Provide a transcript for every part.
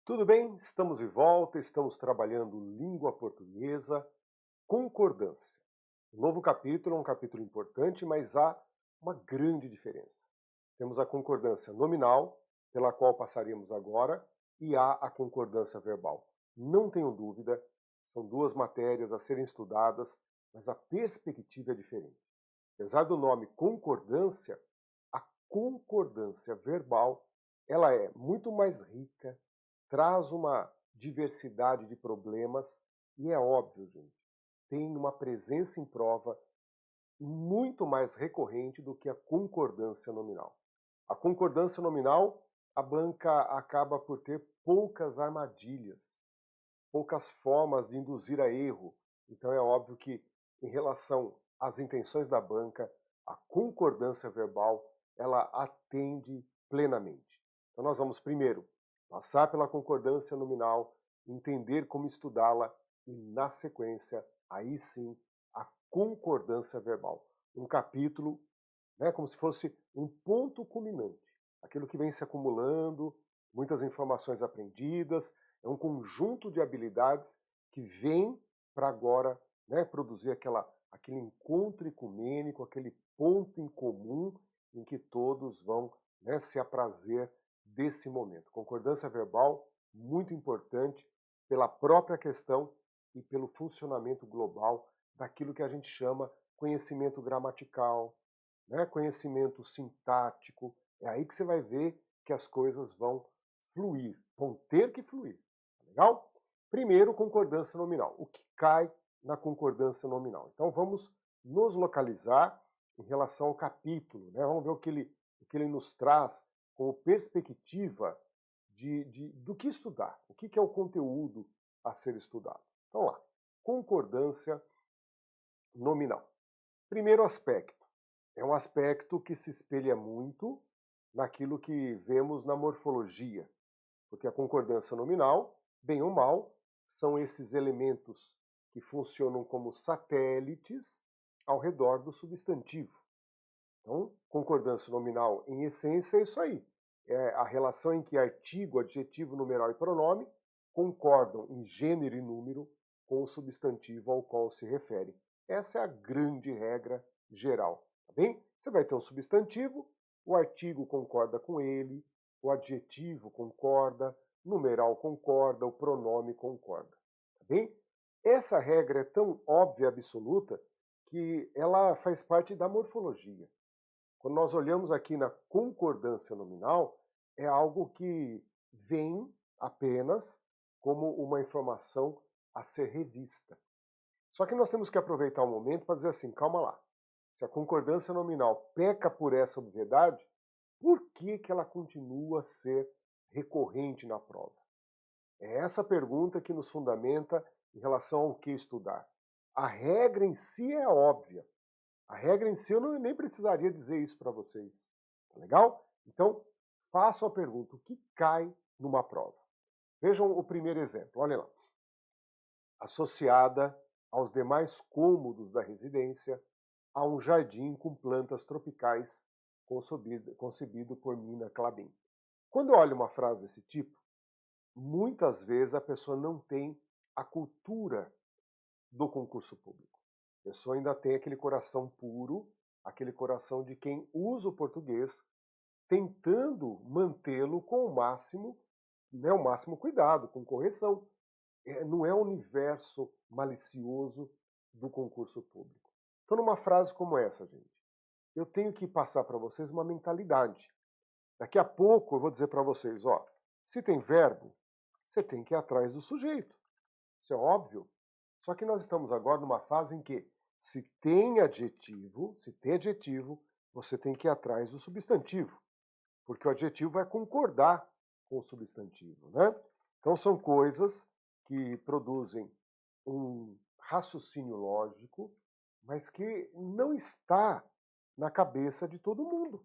Tudo bem? Estamos de volta, estamos trabalhando língua portuguesa, concordância. O novo capítulo é um capítulo importante, mas há uma grande diferença. Temos a concordância nominal, pela qual passaremos agora, e há a concordância verbal. Não tenho dúvida, são duas matérias a serem estudadas, mas a perspectiva é diferente. Apesar do nome concordância, a concordância verbal, ela é muito mais rica, traz uma diversidade de problemas e é óbvio, gente, tem uma presença em prova muito mais recorrente do que a concordância nominal. A concordância nominal, a banca acaba por ter poucas armadilhas, poucas formas de induzir a erro. Então é óbvio que, em relação às intenções da banca, a concordância verbal, ela atende plenamente. Então nós vamos primeiro passar pela concordância nominal, entender como estudá-la e, na sequência, aí sim, a concordância verbal. Um capítulo, né, como se fosse um ponto culminante. Aquilo que vem se acumulando, muitas informações aprendidas, é um conjunto de habilidades que vem para agora, né, produzir aquele encontro ecumênico, aquele ponto em comum em que todos vão, né, se aprazer desse momento. Concordância verbal, muito importante pela própria questão e pelo funcionamento global daquilo que a gente chama conhecimento gramatical, né, conhecimento sintático. É aí que você vai ver que as coisas vão fluir, vão ter que fluir. Tá legal? Primeiro, concordância nominal. O que cai na concordância nominal? Então vamos nos localizar em relação ao capítulo, né? Vamos ver o que ele nos traz como perspectiva do que estudar, o que é o conteúdo a ser estudado. Então lá, concordância nominal. Primeiro aspecto, é um aspecto que se espelha muito naquilo que vemos na morfologia, porque a concordância nominal, bem ou mal, são esses elementos que funcionam como satélites ao redor do substantivo. Então, concordância nominal, em essência, é isso aí. É a relação em que artigo, adjetivo, numeral e pronome concordam em gênero e número com o substantivo ao qual se refere. Essa é a grande regra geral, tá bem? Você vai ter um substantivo, o artigo concorda com ele, o adjetivo concorda, o numeral concorda, o pronome concorda, tá bem? Essa regra é tão óbvia e absoluta que ela faz parte da morfologia. Quando nós olhamos aqui na concordância nominal, é algo que vem apenas como uma informação a ser revista. Só que nós temos que aproveitar o momento para dizer assim, calma lá, se a concordância nominal peca por essa obviedade, por que ela continua a ser recorrente na prova? É essa pergunta que nos fundamenta em relação ao que estudar. A regra em si é óbvia. A regra em si eu nem precisaria dizer isso para vocês. Tá legal? Então, façam a pergunta, o que cai numa prova? Vejam o primeiro exemplo, olhem lá. Associada aos demais cômodos da residência, há um jardim com plantas tropicais concebido por Mina Clabin. Quando eu olho uma frase desse tipo, muitas vezes a pessoa não tem a cultura do concurso público. A pessoa ainda tem aquele coração puro, aquele coração de quem usa o português, tentando mantê-lo com o máximo, né, o máximo cuidado, com correção. Não é o universo malicioso do concurso público. Então, numa frase como essa, gente, eu tenho que passar para vocês uma mentalidade. Daqui a pouco eu vou dizer para vocês, ó, se tem verbo, você tem que ir atrás do sujeito. Isso é óbvio. Só que nós estamos agora numa fase em que, se tem adjetivo, você tem que ir atrás do substantivo, porque o adjetivo vai concordar com o substantivo, né? Então são coisas que produzem um raciocínio lógico, mas que não está na cabeça de todo mundo.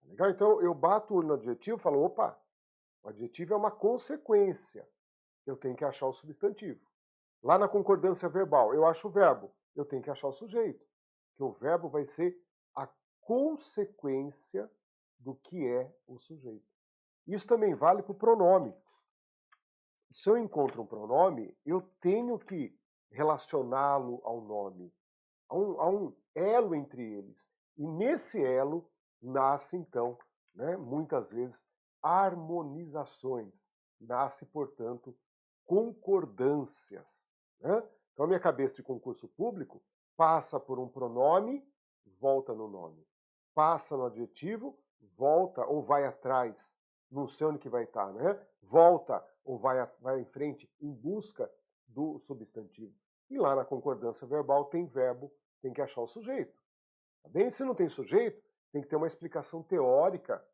Tá legal? Então eu bato o olho no adjetivo e falo, opa, o adjetivo é uma consequência. Eu tenho que achar o substantivo. Lá na concordância verbal, eu acho o verbo, eu tenho que achar o sujeito. Que o verbo vai ser a consequência do que é o sujeito. Isso também vale para o pronome. se eu encontro um pronome, eu tenho que relacioná-lo ao nome. Há um elo entre eles. E nesse elo nasce, então, né, muitas vezes, harmonizações. Nasce, portanto, concordâncias. Né? Então, a minha cabeça de concurso público passa por um pronome, volta no nome. Passa no adjetivo, volta ou vai atrás, não sei onde que vai estar, né? Volta ou vai em frente em busca do substantivo. E lá na concordância verbal tem verbo, tem que achar o sujeito. Tá bem? Se não tem sujeito, tem que ter uma explicação teórica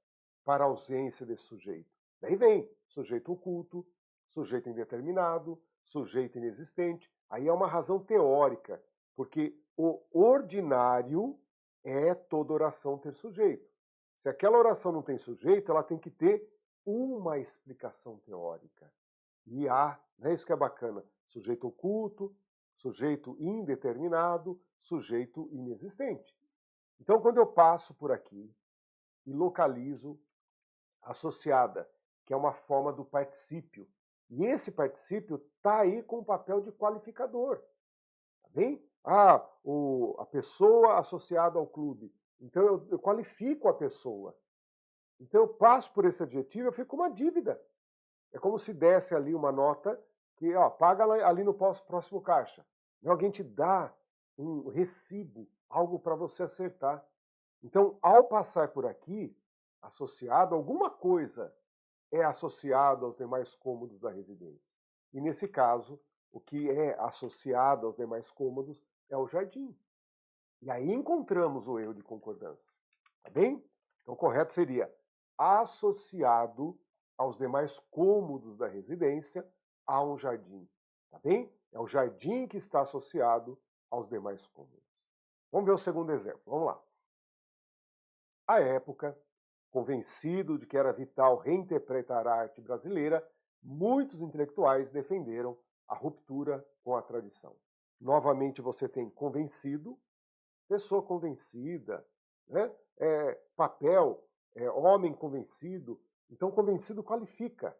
para a ausência desse sujeito. Daí vem sujeito oculto, sujeito indeterminado, sujeito inexistente. Aí é uma razão teórica, porque o ordinário é toda oração ter sujeito. Se aquela oração não tem sujeito, ela tem que ter uma explicação teórica. E há, né, isso que é bacana, sujeito oculto, sujeito indeterminado, sujeito inexistente. Então, quando eu passo por aqui e localizo associada, que é uma forma do particípio, e esse particípio está aí com o papel de qualificador, tá bem? A pessoa associada ao clube. Então, eu qualifico a pessoa. Então, eu passo por esse adjetivo, eu fico com uma dívida. É como se desse ali uma nota que, paga ali no próximo caixa. Alguém te dá um recibo, algo para você acertar. Então, ao passar por aqui, associado, alguma coisa é associado aos demais cômodos da residência. E nesse caso, o que é associado aos demais cômodos é o jardim. E aí encontramos o erro de concordância. Tá bem? Então, o correto seria associado aos demais cômodos da residência a um jardim. Tá bem? É o jardim que está associado aos demais cômodos. Vamos ver o segundo exemplo. Vamos lá. À época, convencido de que era vital reinterpretar a arte brasileira, muitos intelectuais defenderam a ruptura com a tradição. Novamente você tem convencido, pessoa convencida, né? Papel, homem convencido. Então, convencido qualifica.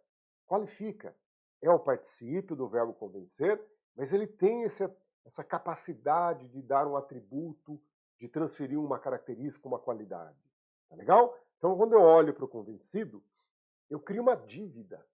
Qualifica. É o particípio do verbo convencer, mas ele tem essa capacidade de dar um atributo, de transferir uma característica, uma qualidade. Tá legal? Então, quando eu olho para o convencido, eu crio uma dívida.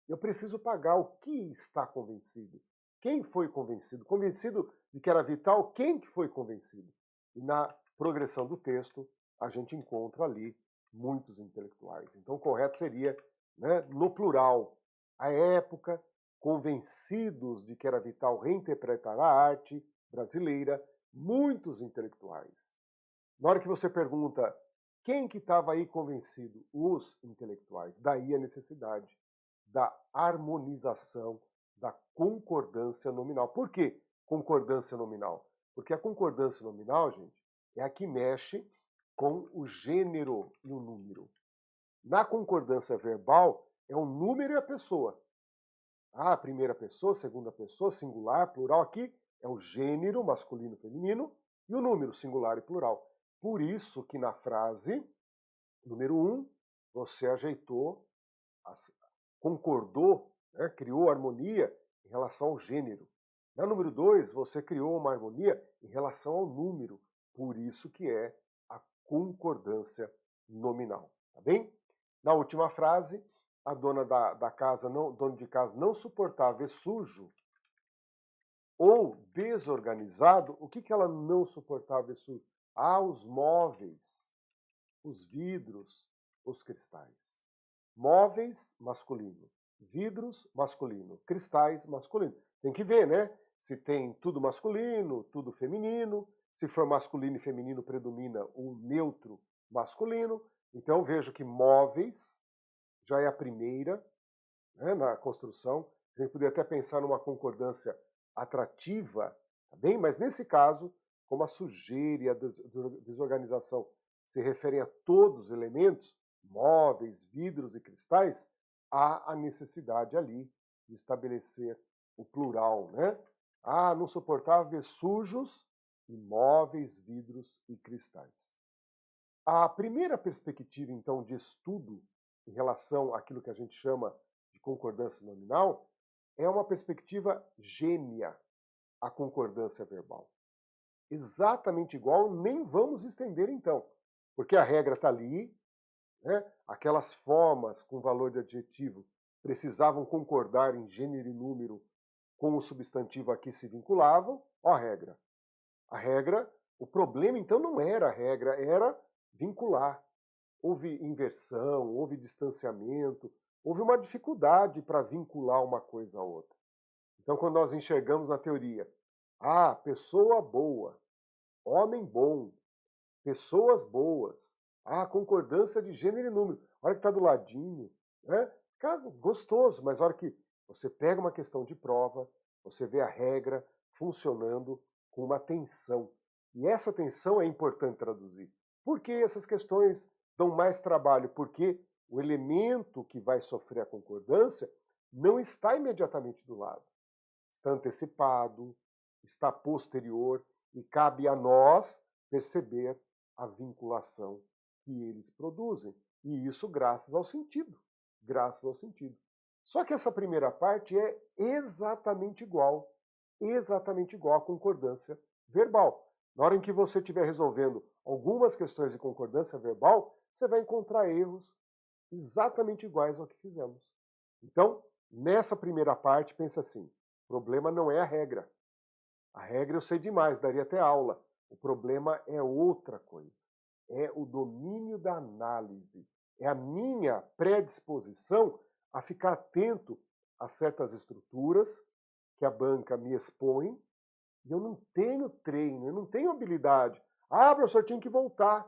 Eu preciso pagar o que está convencido. Quem foi convencido? Convencido de que era vital, quem que foi convencido? E na progressão do texto, a gente encontra ali muitos intelectuais. Então, o correto seria, né, no plural, à época, convencidos de que era vital reinterpretar a arte brasileira, muitos intelectuais. Na hora que você pergunta quem que estava aí convencido? Os intelectuais. Daí a necessidade da harmonização, da concordância nominal. Por que concordância nominal? Porque a concordância nominal, gente, é a que mexe com o gênero e o número. Na concordância verbal, é o número e a pessoa. A primeira pessoa, segunda pessoa, singular, plural. Aqui é o gênero, masculino, feminino, e o número, singular e plural. Por isso que na frase número 1, você ajeitou, concordou, né, criou harmonia em relação ao gênero. Na número 2, você criou uma harmonia em relação ao número. Por isso que é a concordância nominal. Tá bem? Na última frase, a dona da casa, dono de casa não suportava ver sujo ou desorganizado. O que ela não suportava ver sujo? Os móveis, os vidros, os cristais. Móveis, masculino. Vidros, masculino. Cristais, masculino. Tem que ver, né? Se tem tudo masculino, tudo feminino. Se for masculino e feminino, predomina o neutro masculino. Então, vejo que móveis já é a primeira, né, na construção. A gente poderia até pensar numa concordância atrativa, tá bem? Mas nesse caso, como a sujeira e a desorganização se referem a todos os elementos, móveis, vidros e cristais, há a necessidade ali de estabelecer o plural, né? Não suportava ver sujos em móveis, vidros e cristais. A primeira perspectiva, então, de estudo em relação àquilo que a gente chama de concordância nominal é uma perspectiva gêmea à concordância verbal. Exatamente igual, nem vamos estender então, porque a regra está ali, né? Aquelas formas com valor de adjetivo precisavam concordar em gênero e número com o substantivo a que se vinculavam. Ó a regra. A regra, o problema então não era a regra, era vincular. Houve inversão, houve distanciamento, houve uma dificuldade para vincular uma coisa a outra. Então, quando nós enxergamos na teoria, pessoa boa, homem bom, pessoas boas, concordância de gênero e número. A hora que está do ladinho, né? Fica gostoso, mas a hora que você pega uma questão de prova, você vê a regra funcionando com uma tensão. E essa tensão é importante traduzir. Por que essas questões dão mais trabalho? Porque o elemento que vai sofrer a concordância não está imediatamente do lado. Está antecipado, está posterior, e cabe a nós perceber a vinculação que eles produzem. E isso graças ao sentido. Graças ao sentido. Só que essa primeira parte é exatamente igual à concordância verbal. Na hora em que você estiver resolvendo algumas questões de concordância verbal, você vai encontrar erros exatamente iguais ao que fizemos. Então, nessa primeira parte, pensa assim, o problema não é a regra. A regra eu sei demais, daria até aula. O problema é outra coisa. É o domínio da análise. É a minha predisposição a ficar atento a certas estruturas que a banca me expõe e eu não tenho treino, eu não tenho habilidade. Professor, tinha que voltar.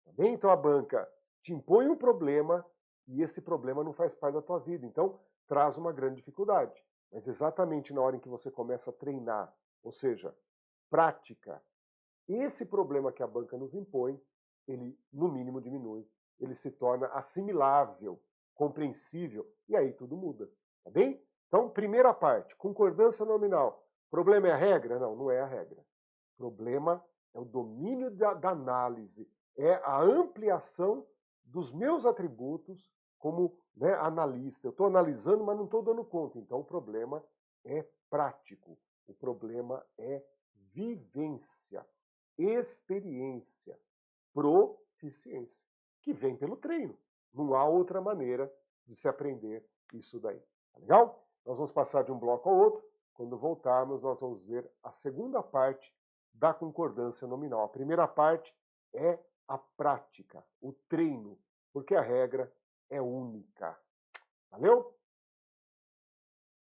Tá bem? Então a banca te impõe um problema e esse problema não faz parte da tua vida. Então traz uma grande dificuldade. Mas exatamente na hora em que você começa a treinar, ou seja, prática, esse problema que a banca nos impõe, ele no mínimo diminui, ele se torna assimilável, compreensível, e aí tudo muda, tá bem? Então, primeira parte, concordância nominal. Problema é a regra? Não, não é a regra. Problema é o domínio da análise, é a ampliação dos meus atributos como, né, analista. Eu estou analisando, mas não estou dando conta. Então, o problema é prático. O problema é vivência, experiência, proficiência, que vem pelo treino. Não há outra maneira de se aprender isso daí. Tá legal? Nós vamos passar de um bloco ao outro. Quando voltarmos, nós vamos ver a segunda parte da concordância nominal. A primeira parte é a prática, o treino, porque a regra é única. Valeu?